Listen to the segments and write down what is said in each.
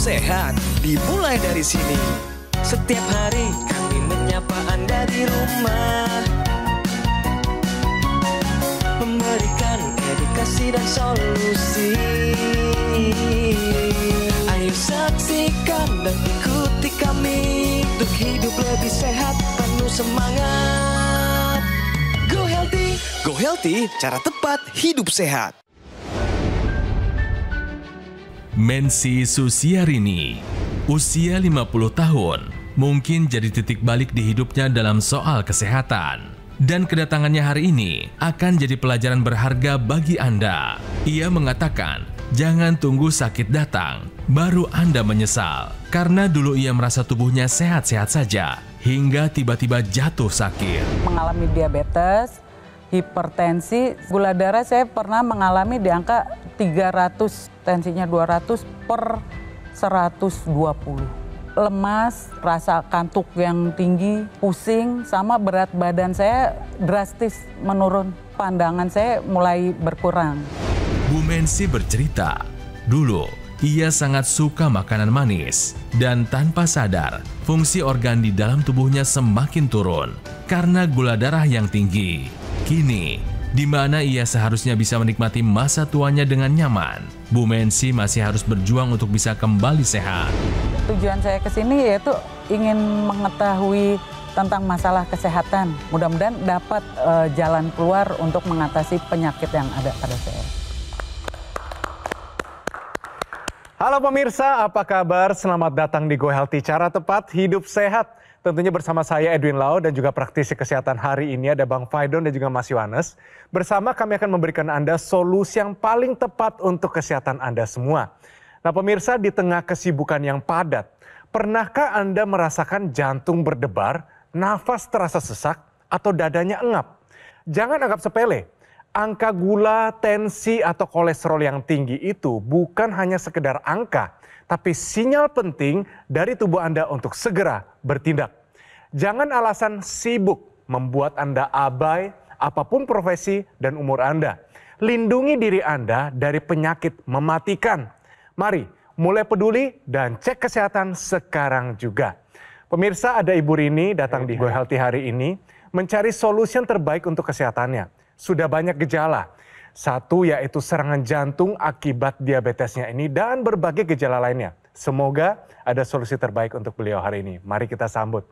sehat dimulai dari sini. Setiap hari kami menyapa Anda di rumah, memberikan edukasi dan solusi. Ayo saksikan dan ikuti kami untuk hidup lebih sehat, penuh semangat. Go Healthy, Go Healthy, cara tepat hidup sehat. Mensi Susiarini, usia 50 tahun, mungkin jadi titik balik di hidupnya dalam soal kesehatan. Dan kedatangannya hari ini akan jadi pelajaran berharga bagi Anda. Ia mengatakan, jangan tunggu sakit datang, baru Anda menyesal. Karena dulu ia merasa tubuhnya sehat-sehat saja, hingga tiba-tiba jatuh sakit. Mengalami diabetes, hipertensi, gula darah saya pernah mengalami di angka 300, tensinya 200 per 120. Lemas, rasa kantuk yang tinggi, pusing, sama berat badan saya drastis menurun. Pandangan saya mulai berkurang. Bu Mensi bercerita, dulu ia sangat suka makanan manis dan tanpa sadar fungsi organ di dalam tubuhnya semakin turun karena gula darah yang tinggi. Kini, di mana ia seharusnya bisa menikmati masa tuanya dengan nyaman, Bu Mensi masih harus berjuang untuk bisa kembali sehat. Tujuan saya ke sini yaitu ingin mengetahui tentang masalah kesehatan. Mudah-mudahan dapat jalan keluar untuk mengatasi penyakit yang ada pada saya. Halo pemirsa, apa kabar? Selamat datang di Go Healthy, cara tepat hidup sehat. Tentunya bersama saya Edwin Lau dan juga praktisi kesehatan hari ini ada Bang Faidon dan juga Mas Yohanes. Bersama kami akan memberikan Anda solusi yang paling tepat untuk kesehatan Anda semua. Nah pemirsa, di tengah kesibukan yang padat, pernahkah Anda merasakan jantung berdebar, nafas terasa sesak, atau dadanya engap? Jangan anggap sepele. Angka gula, tensi, atau kolesterol yang tinggi itu bukan hanya sekedar angka, tapi sinyal penting dari tubuh Anda untuk segera bertindak. Jangan alasan sibuk membuat Anda abai, apapun profesi dan umur Anda. Lindungi diri Anda dari penyakit mematikan. Mari mulai peduli dan cek kesehatan sekarang juga. Pemirsa, ada Ibu Rini datang di Go Healthy hari ini mencari solusi yang terbaik untuk kesehatannya. Sudah banyak gejala. Satu yaitu serangan jantung akibat diabetesnya ini dan berbagai gejala lainnya. Semoga ada solusi terbaik untuk beliau hari ini. Mari kita sambut.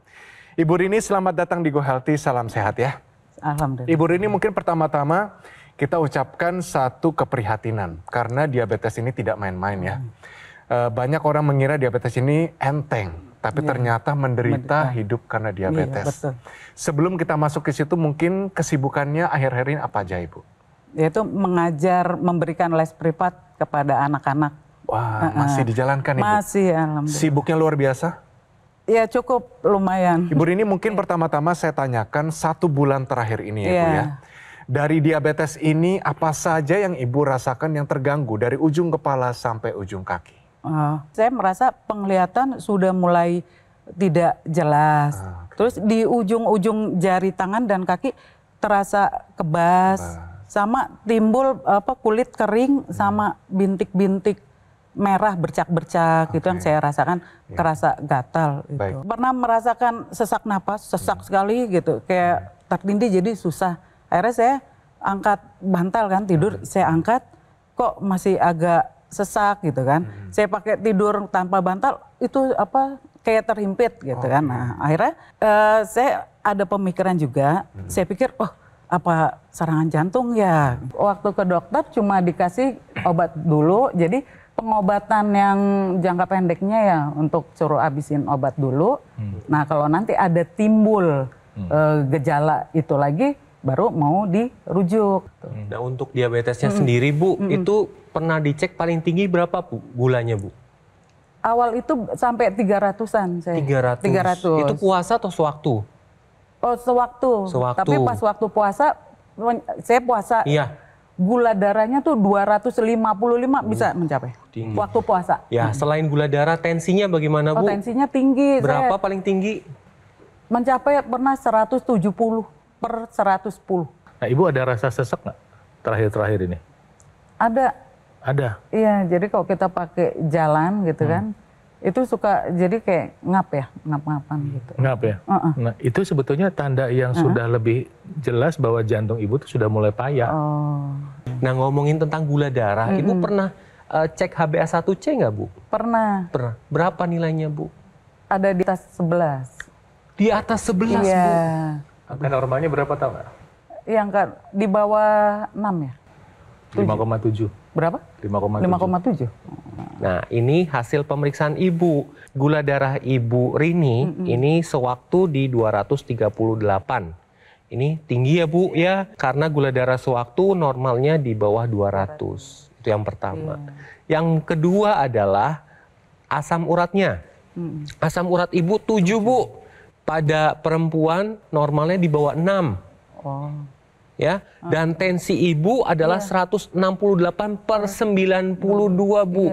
Ibu Rini, selamat datang di Go Healthy, salam sehat ya. Alhamdulillah. Ibu Rini, mungkin pertama-tama kita ucapkan satu keprihatinan. Karena diabetes ini tidak main-main ya. Banyak orang mengira diabetes ini enteng. Tapi ternyata menderita hidup karena diabetes. Iya, betul. Sebelum kita masuk ke situ, mungkin kesibukannya akhir-akhir ini apa aja Ibu? Yaitu mengajar, memberikan les privat kepada anak-anak. Wah, masih dijalankan Ibu? Masih, alhamdulillah. Sibuknya luar biasa? Ya cukup, lumayan. Ibu Rini, mungkin pertama-tama saya tanyakan 1 bulan terakhir ini ya Bu ya. Dari diabetes ini apa saja yang Ibu rasakan yang terganggu dari ujung kepala sampai ujung kaki? Saya merasa penglihatan sudah mulai tidak jelas. Terus di ujung-ujung jari tangan dan kaki terasa kebas. Sama timbul kulit kering sama bintik-bintik merah bercak-bercak gitu yang saya rasakan, terasa gatal gitu. Pernah merasakan sesak napas, sesak sekali gitu, kayak tertindih jadi susah. Akhirnya saya angkat bantal kan, tidur saya angkat kok masih agak sesak gitu kan. Saya pakai tidur tanpa bantal itu kayak terhimpit gitu kan. Nah, akhirnya saya ada pemikiran juga. Saya pikir apa serangan jantung ya. Waktu ke dokter cuma dikasih obat dulu. Jadi pengobatan yang jangka pendeknya ya untuk suruh habisin obat dulu. Nah, kalau nanti ada timbul gejala itu lagi baru mau dirujuk. Nah, untuk diabetesnya sendiri Bu, itu pernah dicek paling tinggi berapa Bu gulanya Bu? Awal itu sampai 300-an saya. 300. Itu puasa atau sewaktu? Oh, sewaktu. Tapi pas waktu puasa, saya puasa. Iya. Gula darahnya tuh 255 bisa mencapai. Tinggi. Waktu puasa. Ya, selain gula darah, tensinya bagaimana Bu? Tensinya tinggi. Berapa paling tinggi? Mencapai pernah 170 per 110. Nah, Ibu ada rasa sesak nggak terakhir-terakhir ini? Ada. Ada? Iya, jadi kalau kita pakai jalan gitu kan, itu suka jadi kayak ngap-ngapan gitu. Ngap ya? Nah itu sebetulnya tanda yang sudah lebih jelas bahwa jantung ibu tuh sudah mulai payah. Nah ngomongin tentang gula darah, Ibu pernah cek HbA1c nggak Bu? Pernah. Pernah. Berapa nilainya Bu? Ada di atas 11. Di atas 11 Iya. Bu? Angka normalnya berapa tahu nggak? Yang kan di bawah 6 ya? 5,7. Berapa? 5,7. 5,7. Nah, ini hasil pemeriksaan Ibu. Gula darah Ibu Rini ini sewaktu di 238. Ini tinggi ya Bu ya, karena gula darah sewaktu normalnya di bawah 200. Itu yang pertama. Yang kedua adalah asam uratnya. Asam urat Ibu 7 Bu. Pada perempuan normalnya di bawah 6. Ya, dan tensi Ibu adalah 168/92 Bu.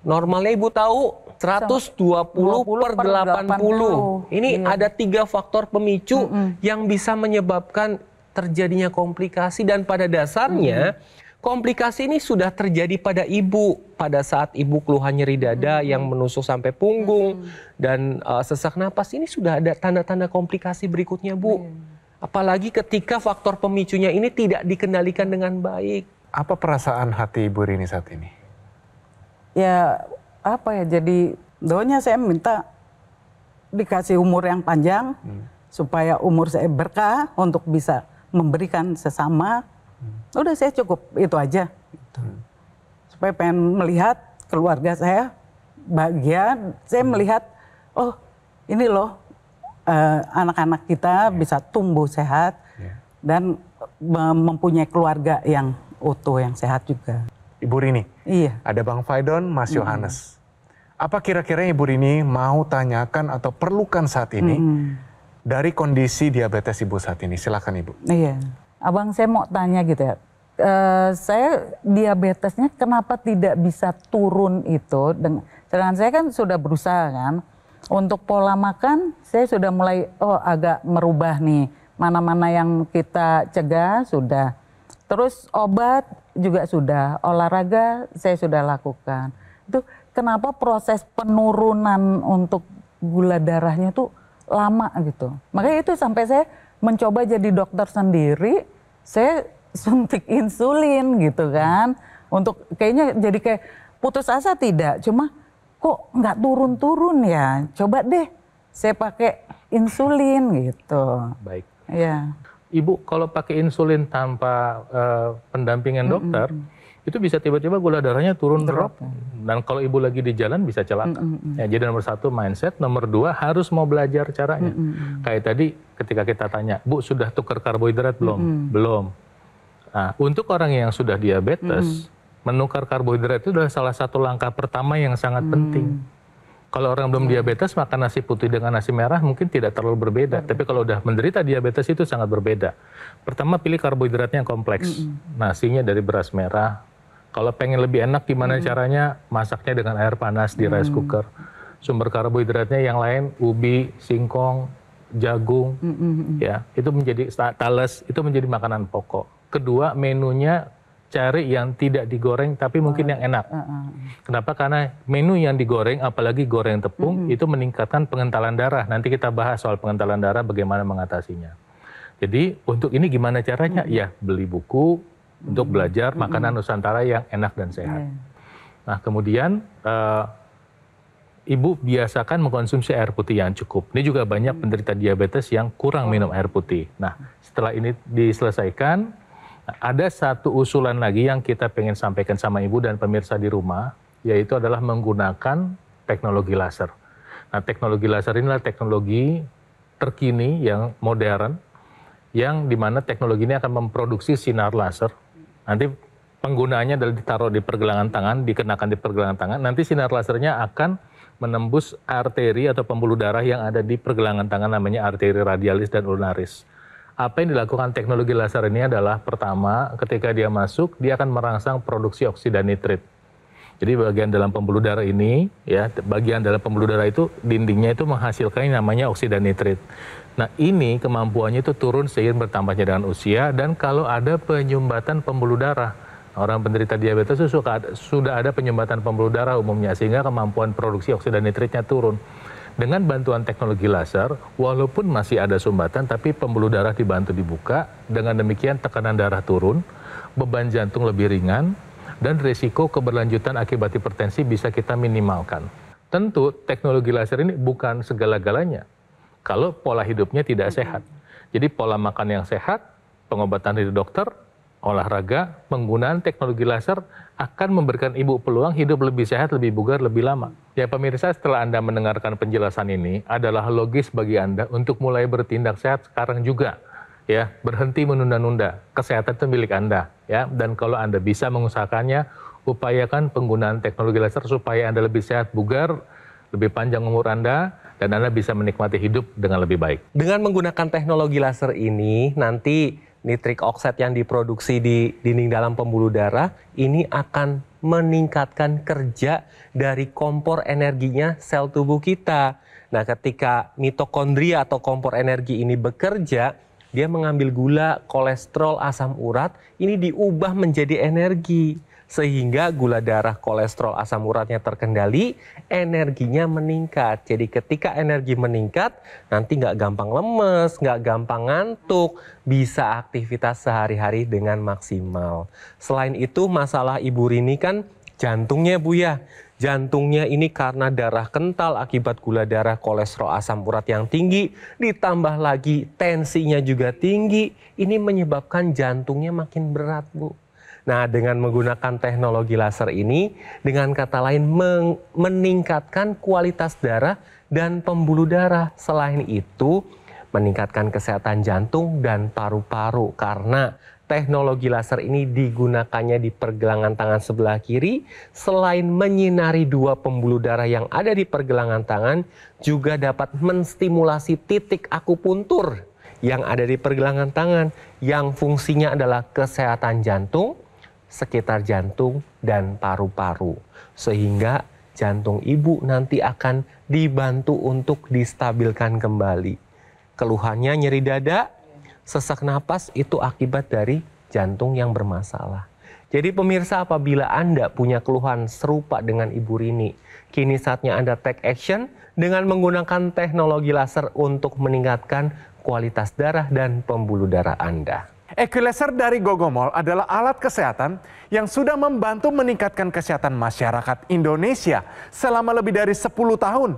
Normalnya Ibu tahu 120/80. Ini ada 3 faktor pemicu yang bisa menyebabkan terjadinya komplikasi, dan pada dasarnya komplikasi ini sudah terjadi pada Ibu pada saat Ibu keluhan nyeri dada yang menusuk sampai punggung dan sesak napas. Ini sudah ada tanda-tanda komplikasi berikutnya Bu. Apalagi ketika faktor pemicunya ini tidak dikendalikan dengan baik. Apa perasaan hati Ibu Rini saat ini? Ya apa ya, jadi doanya saya minta dikasih umur yang panjang supaya umur saya berkah untuk bisa memberikan sesama. Udah saya cukup itu aja. Supaya pengen melihat keluarga saya bahagia. Saya melihat, oh ini loh anak-anak kita bisa tumbuh sehat dan mempunyai keluarga yang utuh, yang sehat juga. Ibu Rini, Iya. ada Bang Faidon, Mas Yohanes. Apa kira-kira Ibu Rini mau tanyakan atau perlukan saat ini dari kondisi diabetes Ibu saat ini? Silakan Ibu. Iya. Abang, saya mau tanya gitu ya. Saya diabetesnya kenapa tidak bisa turun itu? Sedangkan saya kan sudah berusaha kan. Untuk pola makan saya sudah mulai agak merubah nih. Mana-mana yang kita cegah sudah. Terus obat juga sudah. Olahraga saya sudah lakukan. Itu kenapa proses penurunan untuk gula darahnya tuh lama gitu. Makanya itu sampai saya mencoba jadi dokter sendiri. Saya suntik insulin gitu kan. Untuk kayaknya jadi kayak putus asa tidak. Cuma kok nggak turun-turun ya. Coba deh saya pakai insulin gitu. Baik. Ya. Ibu kalau pakai insulin tanpa pendampingan dokter, itu bisa tiba-tiba gula darahnya turun drop. Dan kalau ibu lagi di jalan bisa celaka. Ya, jadi nomor 1 mindset, nomor 2 harus mau belajar caranya. Kayak tadi ketika kita tanya, Bu sudah tukar karbohidrat belum? Belum. Nah, untuk orang yang sudah diabetes, menukar karbohidrat itu adalah salah satu langkah pertama yang sangat penting. Kalau orang belum diabetes, makan nasi putih dengan nasi merah mungkin tidak terlalu berbeda. Tapi kalau udah menderita diabetes itu sangat berbeda. Pertama, pilih karbohidratnya yang kompleks. Nasinya dari beras merah. Kalau pengen lebih enak gimana caranya? Masaknya dengan air panas di rice cooker. Sumber karbohidratnya yang lain, ubi, singkong, jagung. Ya, itu menjadi talas, itu menjadi makanan pokok. Kedua, menunya cari yang tidak digoreng tapi mungkin yang enak. Kenapa? Karena menu yang digoreng, apalagi goreng tepung, itu meningkatkan pengentalan darah. Nanti kita bahas soal pengentalan darah, bagaimana mengatasinya. Jadi untuk ini gimana caranya? Ya beli buku untuk belajar makanan Nusantara yang enak dan sehat. Nah kemudian ibu biasakan mengkonsumsi air putih yang cukup. Ini juga banyak penderita diabetes yang kurang minum air putih. Nah setelah ini diselesaikan, ada satu usulan lagi yang kita pengen sampaikan sama ibu dan pemirsa di rumah, yaitu adalah menggunakan teknologi laser. Nah, teknologi laser inilah teknologi terkini yang modern, yang dimana teknologi ini akan memproduksi sinar laser. Nanti penggunaannya adalah ditaruh di pergelangan tangan, dikenakan di pergelangan tangan, nanti sinar lasernya akan menembus arteri atau pembuluh darah yang ada di pergelangan tangan, namanya arteri radialis dan ulnaris. Apa yang dilakukan teknologi laser ini adalah pertama ketika dia masuk dia akan merangsang produksi oksida nitrit. Jadi bagian dalam pembuluh darah ini ya, bagian dalam pembuluh darah itu dindingnya itu menghasilkan yang namanya oksida nitrit. Nah ini kemampuannya itu turun seiring bertambahnya dengan usia, dan kalau ada penyumbatan pembuluh darah Orang penderita diabetes itu sudah ada penyumbatan pembuluh darah umumnya, sehingga kemampuan produksi oksida nitritnya turun. Dengan bantuan teknologi laser, walaupun masih ada sumbatan, tapi pembuluh darah dibantu dibuka. Dengan demikian tekanan darah turun, beban jantung lebih ringan, dan risiko keberlanjutan akibat hipertensi bisa kita minimalkan. Tentu teknologi laser ini bukan segala-galanya kalau pola hidupnya tidak sehat. Jadi pola makan yang sehat, pengobatan dari dokter, olahraga, penggunaan teknologi laser akan memberikan ibu peluang hidup lebih sehat, lebih bugar, lebih lama. Ya pemirsa, setelah Anda mendengarkan penjelasan ini, adalah logis bagi Anda untuk mulai bertindak sehat sekarang juga. Ya, berhenti menunda-nunda. Kesehatan itu milik Anda. Ya, dan kalau Anda bisa mengusahakannya, upayakan penggunaan teknologi laser supaya Anda lebih sehat, bugar, lebih panjang umur Anda, dan Anda bisa menikmati hidup dengan lebih baik. Dengan menggunakan teknologi laser ini, nanti nitrik oksid yang diproduksi di dinding dalam pembuluh darah ini akan meningkatkan kerja dari kompor energinya sel tubuh kita. Nah, ketika mitokondria atau kompor energi ini bekerja, dia mengambil gula, kolesterol, asam urat, ini diubah menjadi energi. Sehingga gula darah, kolesterol, asam uratnya terkendali, energinya meningkat. Jadi ketika energi meningkat, nanti nggak gampang lemes, nggak gampang ngantuk, bisa aktivitas sehari-hari dengan maksimal. Selain itu, masalah Ibu Rini kan jantungnya, Bu ya. Jantungnya ini karena darah kental akibat gula darah, kolesterol, asam urat yang tinggi, ditambah lagi tensinya juga tinggi, ini menyebabkan jantungnya makin berat, Bu. Nah, dengan menggunakan teknologi laser ini, dengan kata lain meningkatkan kualitas darah dan pembuluh darah. Selain itu, meningkatkan kesehatan jantung dan paru-paru. Karena teknologi laser ini digunakannya di pergelangan tangan sebelah kiri. Selain menyinari dua pembuluh darah yang ada di pergelangan tangan, juga dapat menstimulasi titik akupuntur yang ada di pergelangan tangan, yang fungsinya adalah kesehatan jantung, sekitar jantung dan paru-paru, sehingga jantung ibu nanti akan dibantu untuk distabilkan kembali. Keluhannya nyeri dada, sesak napas, itu akibat dari jantung yang bermasalah. Jadi pemirsa, apabila Anda punya keluhan serupa dengan Ibu Rini, kini saatnya Anda take action dengan menggunakan teknologi laser untuk meningkatkan kualitas darah dan pembuluh darah Anda. Equilaser dari Gogomol adalah alat kesehatan yang sudah membantu meningkatkan kesehatan masyarakat Indonesia selama lebih dari 10 tahun.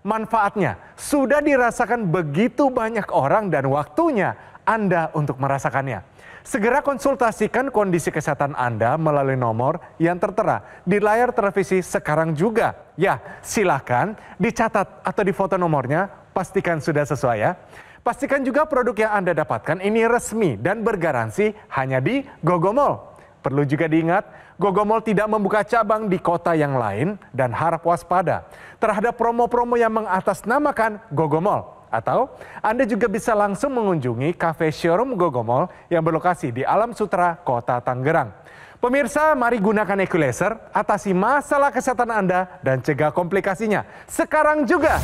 Manfaatnya sudah dirasakan begitu banyak orang dan waktunya Anda untuk merasakannya. Segera konsultasikan kondisi kesehatan Anda melalui nomor yang tertera di layar televisi sekarang juga. Ya, silakan dicatat atau difoto nomornya, pastikan sudah sesuai ya. Pastikan juga produk yang Anda dapatkan ini resmi dan bergaransi hanya di Gogomol. Perlu juga diingat, Gogomol tidak membuka cabang di kota yang lain dan harap waspada terhadap promo-promo yang mengatasnamakan Gogomol. Atau Anda juga bisa langsung mengunjungi cafe showroom Gogomol yang berlokasi di Alam Sutera, Kota Tangerang. Pemirsa, mari gunakan Equilaser, atasi masalah kesehatan Anda dan cegah komplikasinya sekarang juga.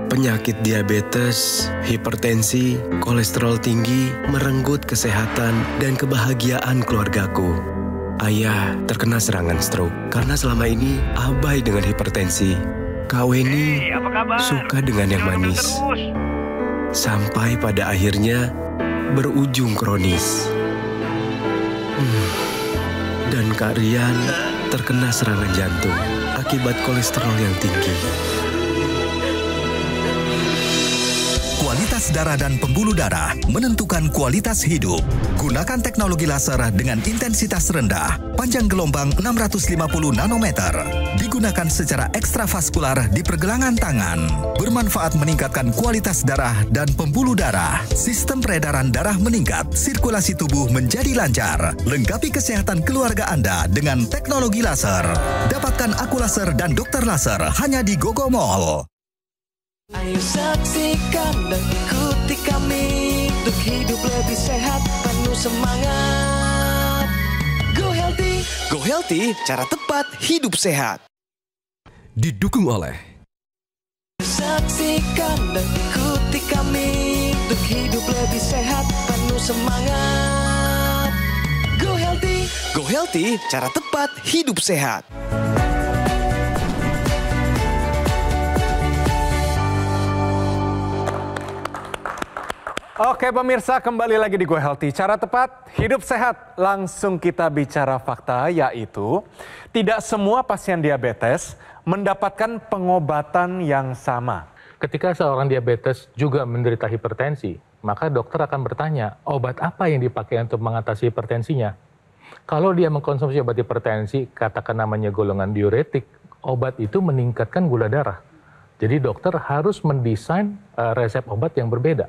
Penyakit diabetes, hipertensi, kolesterol tinggi merenggut kesehatan dan kebahagiaan keluargaku. Ayah terkena serangan stroke karena selama ini abai dengan hipertensi. Kak Weni suka dengan yang manis. Sampai pada akhirnya berujung kronis. Dan Kak Rian terkena serangan jantung akibat kolesterol yang tinggi. Kualitas darah dan pembuluh darah menentukan kualitas hidup. Gunakan teknologi laser dengan intensitas rendah, panjang gelombang 650 nanometer. Digunakan secara ekstravaskular di pergelangan tangan. Bermanfaat meningkatkan kualitas darah dan pembuluh darah. Sistem peredaran darah meningkat, sirkulasi tubuh menjadi lancar. Lengkapi kesehatan keluarga Anda dengan teknologi laser. Dapatkan aku laser dan dokter laser hanya di Gogomol. Ayo saksikan dan ikuti kami untuk hidup lebih sehat, penuh semangat. Go Healthy. Go Healthy, cara tepat hidup sehat. Didukung oleh Saksikan dan ikuti kami untuk hidup lebih sehat, penuh semangat. Go Healthy. Go Healthy, cara tepat hidup sehat. Oke pemirsa, kembali lagi di Go Healthy. Cara tepat, hidup sehat. Langsung kita bicara fakta, yaitu tidak semua pasien diabetes mendapatkan pengobatan yang sama. Ketika seorang diabetes juga menderita hipertensi, maka dokter akan bertanya, obat apa yang dipakai untuk mengatasi hipertensinya? Kalau dia mengkonsumsi obat hipertensi, katakan namanya golongan diuretik, obat itu meningkatkan gula darah. Jadi dokter harus mendesain resep obat yang berbeda.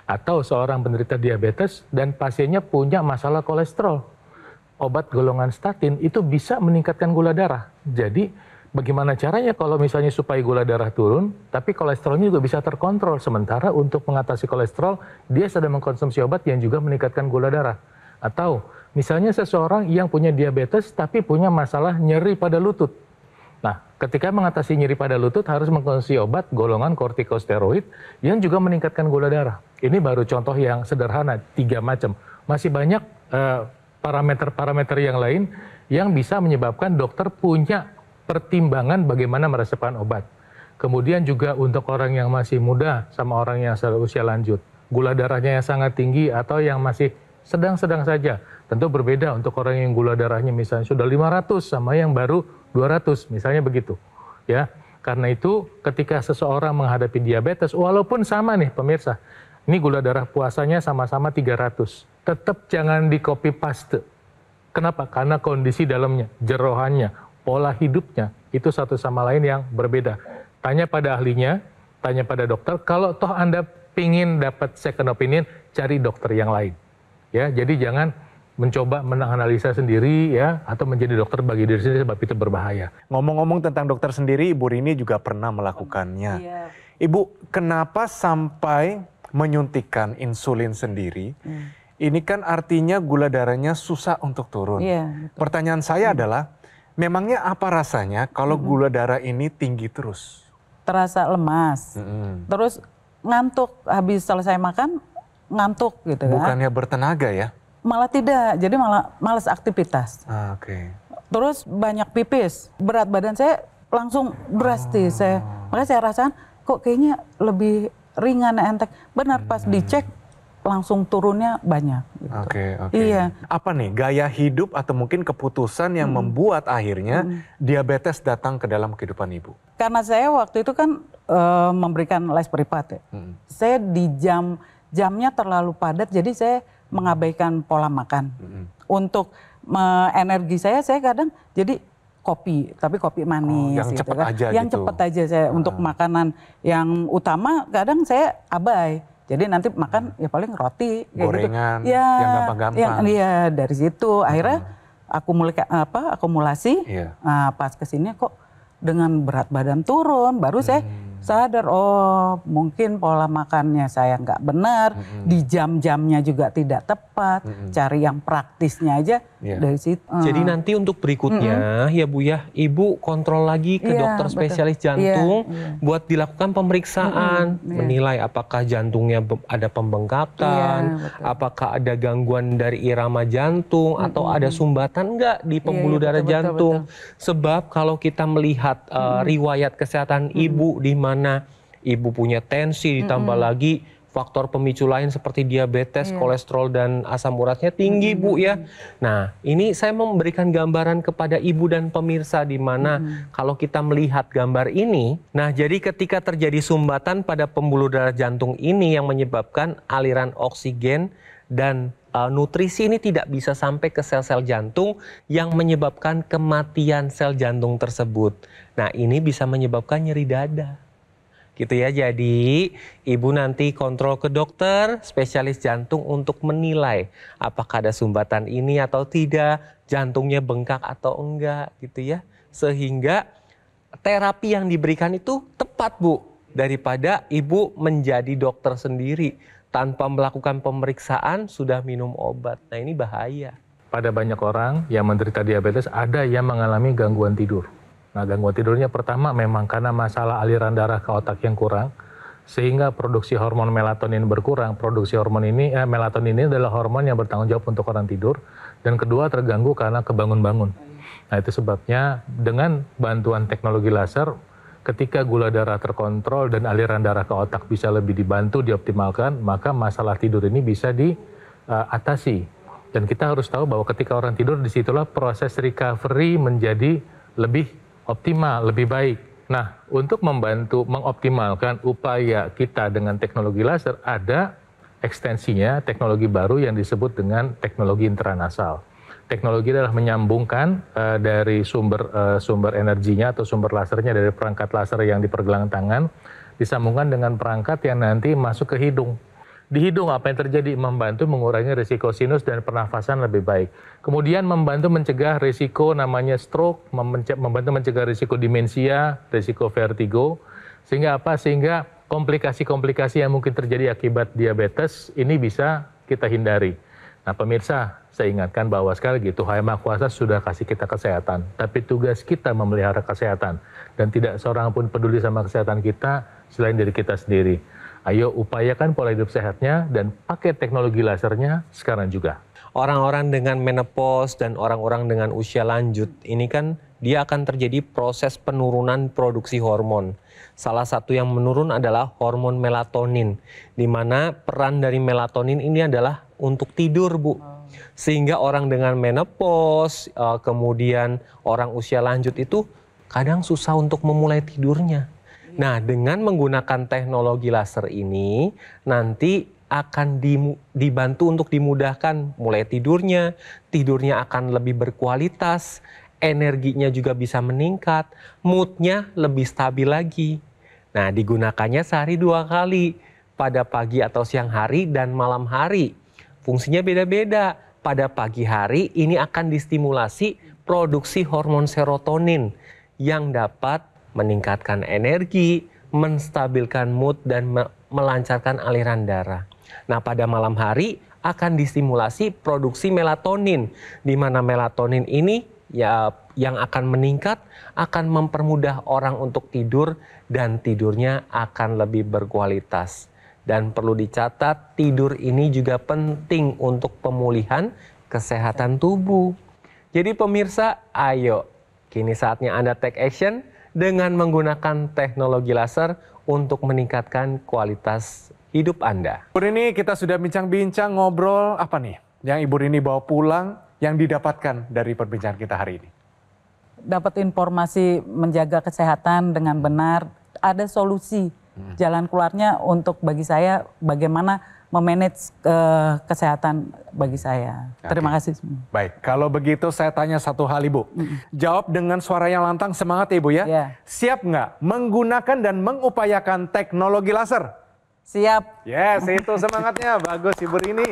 Atau seorang penderita diabetes dan pasiennya punya masalah kolesterol. Obat golongan statin itu bisa meningkatkan gula darah. Jadi bagaimana caranya kalau misalnya supaya gula darah turun, tapi kolesterolnya juga bisa terkontrol. Sementara untuk mengatasi kolesterol, dia sedang mengkonsumsi obat yang juga meningkatkan gula darah. Atau misalnya seseorang yang punya diabetes tapi punya masalah nyeri pada lutut. Nah, ketika mengatasi nyeri pada lutut harus mengkonsumsi obat golongan kortikosteroid yang juga meningkatkan gula darah. Ini baru contoh yang sederhana, 3 macam. Masih banyak parameter-parameter yang lain yang bisa menyebabkan dokter punya pertimbangan bagaimana meresepkan obat. Kemudian juga untuk orang yang masih muda sama orang yang usia lanjut, gula darahnya yang sangat tinggi atau yang masih sedang-sedang saja. Tentu berbeda untuk orang yang gula darahnya misalnya sudah 500 sama yang baru 200, misalnya begitu. Ya, karena itu ketika seseorang menghadapi diabetes, walaupun sama nih pemirsa, ini gula darah puasanya sama-sama 300, tetap jangan di copy paste. Kenapa? Karena kondisi dalamnya, jerohannya, pola hidupnya, itu satu sama lain yang berbeda. Tanya pada ahlinya, tanya pada dokter, kalau toh Anda pingin dapat second opinion, cari dokter yang lain. Ya, jadi jangan mencoba menganalisa sendiri ya atau menjadi dokter bagi diri sendiri sebab itu berbahaya. Ngomong-ngomong tentang dokter sendiri, Ibu Rini juga pernah melakukannya. Iya. Ibu, kenapa sampai menyuntikkan insulin sendiri? Ini kan artinya gula darahnya susah untuk turun. Iya, betul. Pertanyaan saya adalah, memangnya apa rasanya kalau gula darah ini tinggi terus? Terasa lemas, terus ngantuk, habis selesai makan ngantuk gitu kan. Bukannya bertenaga ya? Malah tidak, jadi malah malas aktivitas. Oke. Terus banyak pipis, berat badan saya langsung drastis. Makanya saya rasakan kok kayaknya lebih ringan, enteng. Benar pas dicek langsung turunnya banyak. Gitu. Oke. Iya. Apa nih gaya hidup atau mungkin keputusan yang membuat akhirnya diabetes datang ke dalam kehidupan Ibu? Karena saya waktu itu kan memberikan les privat ya. Saya di jamnya terlalu padat, jadi saya mengabaikan pola makan. Untuk energi saya kadang jadi kopi, tapi kopi manis. Yang gitu cepat kan. aja yang gitu. cepat aja saya untuk makanan yang utama kadang saya abai. Jadi nanti makan ya paling roti, kayak gorengan, gitu. Ya, yang gampang-gampang. Iya, dari situ akhirnya akumulasi. Iya. Nah, pas kesini kok dengan berat badan turun, baru saya sadar, oh mungkin pola makannya saya nggak benar, di jam-jamnya juga tidak tepat, cari yang praktisnya aja dari situ. Jadi nanti untuk berikutnya ya Bu ya, Ibu kontrol lagi ke dokter spesialis jantung buat dilakukan pemeriksaan, menilai apakah jantungnya ada pembengkakan, apakah ada gangguan dari irama jantung atau ada sumbatan enggak di pembuluh darah jantung. Sebab kalau kita melihat riwayat kesehatan Ibu di mana Ibu punya tensi, ditambah lagi faktor pemicu lain seperti diabetes, kolesterol dan asam uratnya tinggi Bu ya. Nah ini saya memberikan gambaran kepada Ibu dan pemirsa di mana kalau kita melihat gambar ini, nah jadi ketika terjadi sumbatan pada pembuluh darah jantung ini yang menyebabkan aliran oksigen dan nutrisi ini tidak bisa sampai ke sel-sel jantung yang menyebabkan kematian sel jantung tersebut. Nah ini bisa menyebabkan nyeri dada. Gitu ya, jadi Ibu nanti kontrol ke dokter spesialis jantung untuk menilai apakah ada sumbatan ini atau tidak, jantungnya bengkak atau enggak gitu ya. Sehingga terapi yang diberikan itu tepat Bu, daripada Ibu menjadi dokter sendiri tanpa melakukan pemeriksaan sudah minum obat. Nah ini bahaya. Pada banyak orang yang menderita diabetes ada yang mengalami gangguan tidur. Nah, gangguan tidurnya pertama memang karena masalah aliran darah ke otak yang kurang, sehingga produksi hormon melatonin berkurang. Produksi hormon ini, melatonin ini adalah hormon yang bertanggung jawab untuk orang tidur. dan kedua terganggu karena kebangun-bangun. Nah itu sebabnya dengan bantuan teknologi laser, ketika gula darah terkontrol dan aliran darah ke otak bisa lebih dibantu, dioptimalkan, maka masalah tidur ini bisa diatasi. Dan kita harus tahu bahwa ketika orang tidur, disitulah proses recovery menjadi lebih optimal, lebih baik. Nah, untuk membantu mengoptimalkan upaya kita dengan teknologi laser, ada ekstensinya teknologi baru yang disebut dengan teknologi intranasal. Teknologi adalah menyambungkan dari sumber energinya atau sumber lasernya dari perangkat laser yang di pergelangan tangan, disambungkan dengan perangkat yang nanti masuk ke hidung. Di hidung apa yang terjadi? Membantu mengurangi risiko sinus dan pernafasan lebih baik. Kemudian membantu mencegah risiko namanya stroke, membantu mencegah risiko demensia, risiko vertigo. Sehingga apa? Sehingga komplikasi-komplikasi yang mungkin terjadi akibat diabetes ini bisa kita hindari. Nah pemirsa, saya ingatkan bahwa sekali lagi Tuhan Yang Maha Kuasa sudah kasih kita kesehatan. Tapi tugas kita memelihara kesehatan. Dan tidak seorang pun peduli sama kesehatan kita selain diri kita sendiri. Ayo upayakan pola hidup sehatnya dan pakai teknologi lasernya sekarang juga. Orang-orang dengan menopause dan orang-orang dengan usia lanjut ini kan dia akan terjadi proses penurunan produksi hormon. Salah satu yang menurun adalah hormon melatonin, di mana peran dari melatonin ini adalah untuk tidur, Bu. Sehingga orang dengan menopause, kemudian orang usia lanjut itu kadang susah untuk memulai tidurnya. Nah, dengan menggunakan teknologi laser ini, nanti akan dibantu untuk dimudahkan mulai tidurnya akan lebih berkualitas, energinya juga bisa meningkat, moodnya lebih stabil lagi. Nah, digunakannya sehari 2 kali, pada pagi atau siang hari dan malam hari. Fungsinya beda-beda. Pada pagi hari ini akan distimulasi produksi hormon serotonin yang dapat meningkatkan energi, menstabilkan mood, dan melancarkan aliran darah. Nah, pada malam hari akan distimulasi produksi melatonin, di mana melatonin ini ya yang akan meningkat, akan mempermudah orang untuk tidur, dan tidurnya akan lebih berkualitas. Dan perlu dicatat, tidur ini juga penting untuk pemulihan kesehatan tubuh. Jadi pemirsa, ayo, kini saatnya Anda take action dengan menggunakan teknologi laser untuk meningkatkan kualitas hidup Anda. Ibu Rini, kita sudah bincang-bincang, ngobrol, apa nih yang Ibu Rini bawa pulang yang didapatkan dari perbincangan kita hari ini? Dapat informasi menjaga kesehatan dengan benar, ada solusi. Jalan keluarnya untuk bagi saya bagaimana memanage kesehatan bagi saya. Terima kasih. Baik, kalau begitu saya tanya satu hal Ibu. Jawab dengan suara yang lantang, semangat ya Ibu ya. Siap nggak menggunakan dan mengupayakan teknologi laser? Siap. Yes, itu semangatnya. Bagus Ibu Rini.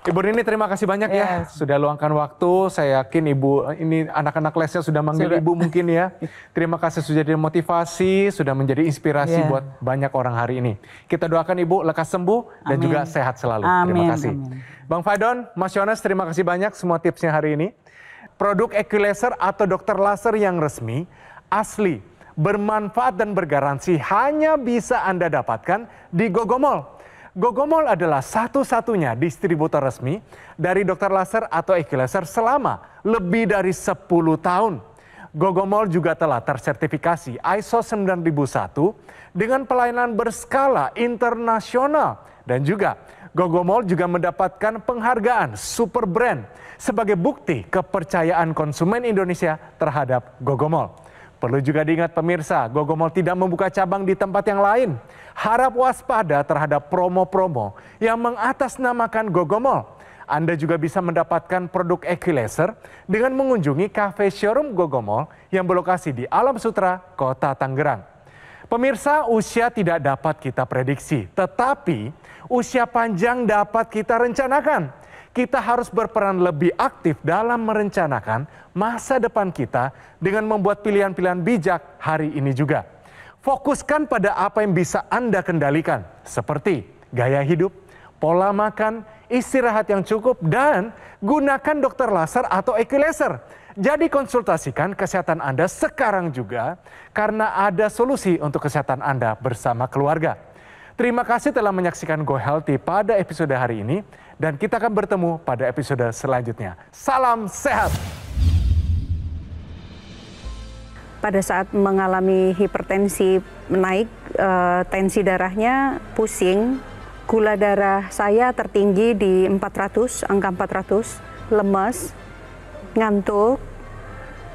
Ibu Rini terima kasih banyak ya sudah luangkan waktu. Saya yakin Ibu ini anak-anak lesnya sudah manggil Ibu mungkin ya. Terima kasih sudah jadi motivasi, sudah menjadi inspirasi buat banyak orang hari ini. Kita doakan Ibu lekas sembuh dan juga sehat selalu. Terima kasih. Bang Faidon, Mas Yones, terima kasih banyak semua tipsnya hari ini. Produk EquiLaser atau dokter laser yang resmi, asli, bermanfaat dan bergaransi hanya bisa Anda dapatkan di Gogomall. Gogomall adalah satu-satunya distributor resmi dari dokter laser atau EquiLaser selama lebih dari 10 tahun. Gogomall juga telah tersertifikasi ISO 9001 dengan pelayanan berskala internasional. Dan juga Gogomall juga mendapatkan penghargaan Super Brand sebagai bukti kepercayaan konsumen Indonesia terhadap Gogomall. Perlu juga diingat pemirsa, Gogomall tidak membuka cabang di tempat yang lain. Harap waspada terhadap promo-promo yang mengatasnamakan Gogomall. Anda juga bisa mendapatkan produk EquiLaser dengan mengunjungi cafe showroom Gogomall yang berlokasi di Alam Sutra, Kota Tangerang. Pemirsa, usia tidak dapat kita prediksi, tetapi usia panjang dapat kita rencanakan. Kita harus berperan lebih aktif dalam merencanakan masa depan kita dengan membuat pilihan-pilihan bijak hari ini juga. Fokuskan pada apa yang bisa Anda kendalikan, seperti gaya hidup, pola makan, istirahat yang cukup, dan gunakan dokter laser atau EquiLaser. Jadi konsultasikan kesehatan Anda sekarang juga, karena ada solusi untuk kesehatan Anda bersama keluarga. Terima kasih telah menyaksikan Go Healthy pada episode hari ini. Dan kita akan bertemu pada episode selanjutnya. Salam sehat! Pada saat mengalami hipertensi naik, tensi darahnya pusing, gula darah saya tertinggi di 400, angka 400, lemes, ngantuk,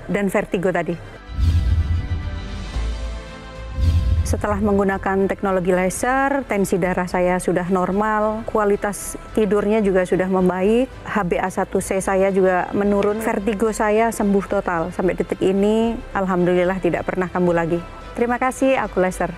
dan vertigo tadi. Setelah menggunakan teknologi laser, tensi darah saya sudah normal, kualitas tidurnya juga sudah membaik, HbA1c saya juga menurun, vertigo saya sembuh total. Sampai detik ini, alhamdulillah tidak pernah kambuh lagi. Terima kasih, aku Lester.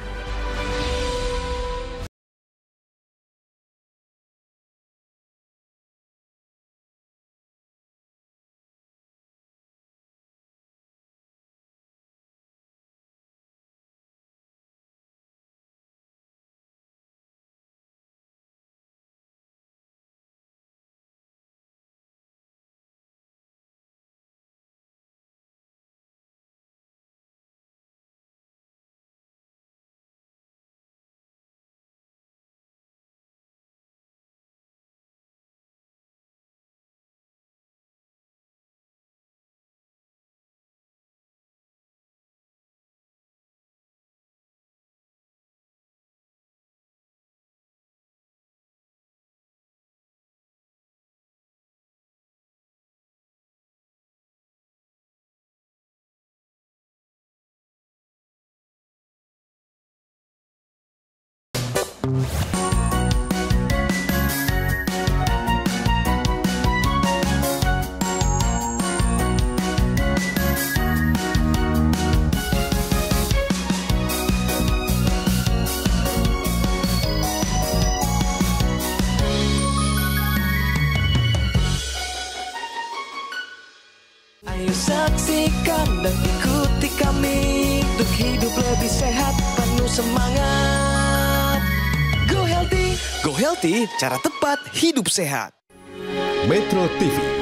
Ayo saksikan dan ikuti kami untuk hidup lebih sehat, penuh semangat. Go Healthy, cara tepat hidup sehat. Metro TV